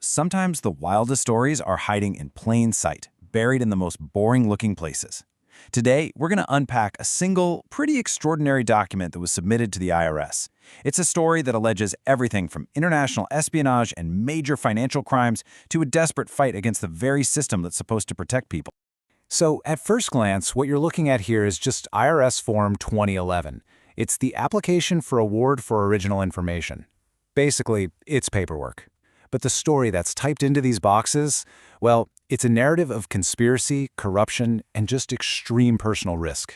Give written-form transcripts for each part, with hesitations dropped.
Sometimes the wildest stories are hiding in plain sight, buried in the most boring-looking places. Today, we're going to unpack a single, pretty extraordinary document that was submitted to the IRS. It's a story that alleges everything from international espionage and major financial crimes to a desperate fight against the very system that's supposed to protect people. So, at first glance, what you're looking at here is just IRS Form 2011. It's the application for award for original information. Basically, it's paperwork. But the story that's typed into these boxes, well, it's a narrative of conspiracy, corruption, and just extreme personal risk.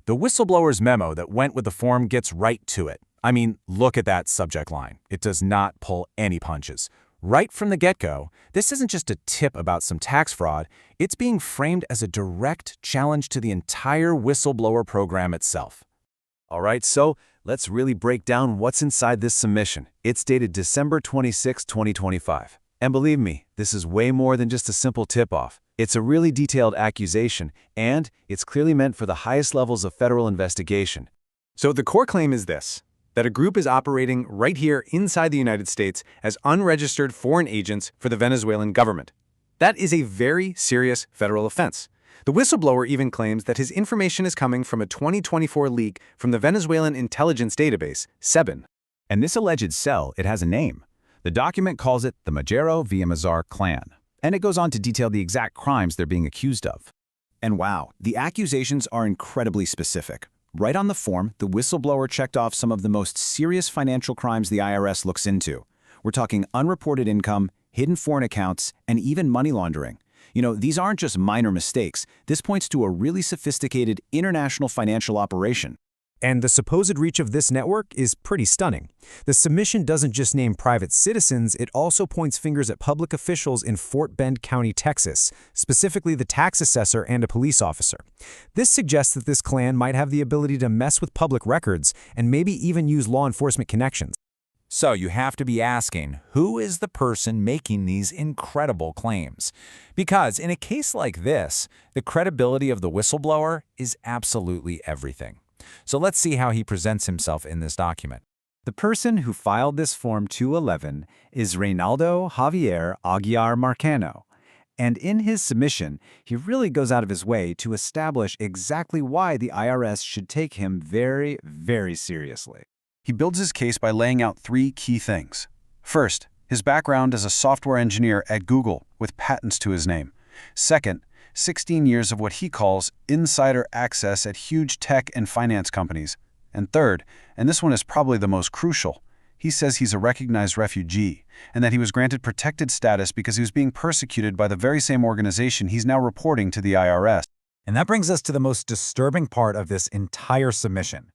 The whistleblower's memo that went with the form gets right to it. I mean, look at that subject line. It does not pull any punches. Right from the get-go, this isn't just a tip about some tax fraud, it's being framed as a direct challenge to the entire whistleblower program itself. All right, so let's really break down what's inside this submission. It's dated December 26, 2025. And believe me, this is way more than just a simple tip-off. It's a really detailed accusation, and it's clearly meant for the highest levels of federal investigation. So the core claim is this: that a group is operating right here inside the United States as unregistered foreign agents for the Venezuelan government. That is a very serious federal offense. The whistleblower even claims that his information is coming from a 2024 leak from the Venezuelan intelligence database, SEBIN. And this alleged cell, it has a name. The document calls it the Majero Villamizar clan, and it goes on to detail the exact crimes they're being accused of. And wow, the accusations are incredibly specific. Right on the form, the whistleblower checked off some of the most serious financial crimes the IRS looks into. We're talking unreported income, hidden foreign accounts, and even money laundering. These aren't just minor mistakes. This points to a really sophisticated international financial operation. And the supposed reach of this network is pretty stunning. The submission doesn't just name private citizens, it also points fingers at public officials in Fort Bend County, Texas, specifically the tax assessor and a police officer. This suggests that this clan might have the ability to mess with public records and maybe even use law enforcement connections. So you have to be asking, who is the person making these incredible claims? Because in a case like this, the credibility of the whistleblower is absolutely everything. So let's see how he presents himself in this document. The person who filed this Form 211 is Reynaldo Javier Aguiar Marcano. And in his submission, he really goes out of his way to establish exactly why the IRS should take him very, very seriously. He builds his case by laying out three key things. First, his background as a software engineer at Google with patents to his name. Second, 16 years of what he calls insider access at huge tech and finance companies. And third, and this one is probably the most crucial, he says he's a recognized refugee and that he was granted protected status because he was being persecuted by the very same organization he's now reporting to the IRS. And that brings us to the most disturbing part of this entire submission.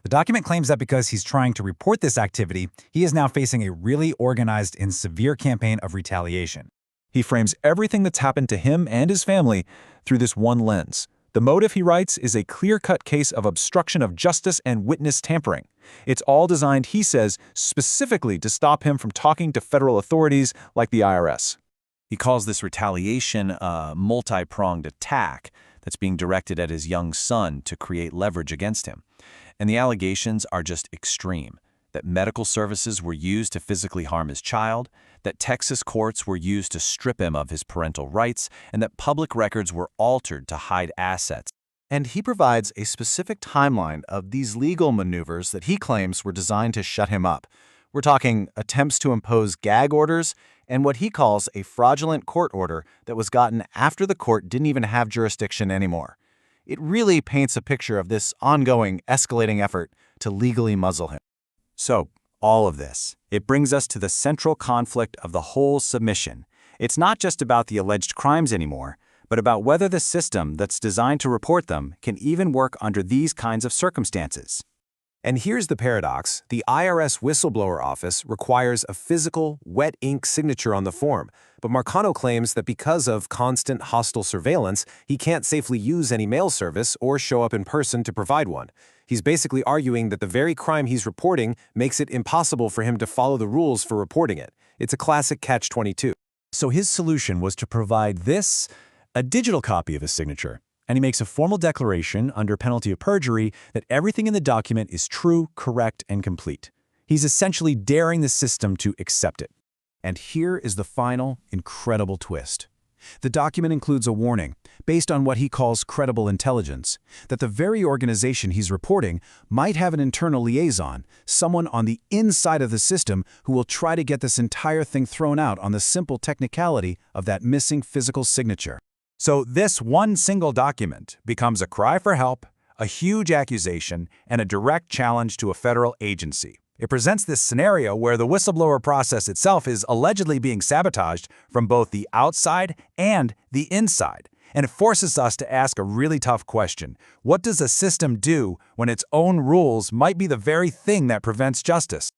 The document claims that because he's trying to report this activity, he is now facing a really organized and severe campaign of retaliation. He frames everything that's happened to him and his family through this one lens. The motive, he writes, is a clear-cut case of obstruction of justice and witness tampering. It's all designed, he says, specifically to stop him from talking to federal authorities like the IRS. He calls this retaliation a multi-pronged attack that's being directed at his young son to create leverage against him. And the allegations are just extreme. That medical services were used to physically harm his child, that Texas courts were used to strip him of his parental rights, and that public records were altered to hide assets. And he provides a specific timeline of these legal maneuvers that he claims were designed to shut him up. We're talking attempts to impose gag orders and what he calls a fraudulent court order that was gotten after the court didn't even have jurisdiction anymore. It really paints a picture of this ongoing, escalating effort to legally muzzle him. So, all of this, it brings us to the central conflict of the whole submission. It's not just about the alleged crimes anymore, but about whether the system that's designed to report them can even work under these kinds of circumstances. And here's the paradox. The IRS whistleblower office requires a physical, wet ink signature on the form, but Marcano claims that because of constant hostile surveillance, he can't safely use any mail service or show up in person to provide one. He's basically arguing that the very crime he's reporting makes it impossible for him to follow the rules for reporting it. It's a classic catch-22. So his solution was to provide this, a digital copy of his signature. And he makes a formal declaration under penalty of perjury that everything in the document is true, correct, and complete. He's essentially daring the system to accept it. And here is the final, incredible twist. The document includes a warning, based on what he calls credible intelligence, that the very organization he's reporting might have an internal liaison, someone on the inside of the system who will try to get this entire thing thrown out on the simple technicality of that missing physical signature. So this one single document becomes a cry for help, a huge accusation, and a direct challenge to a federal agency. It presents this scenario where the whistleblower process itself is allegedly being sabotaged from both the outside and the inside. And it forces us to ask a really tough question. What does a system do when its own rules might be the very thing that prevents justice?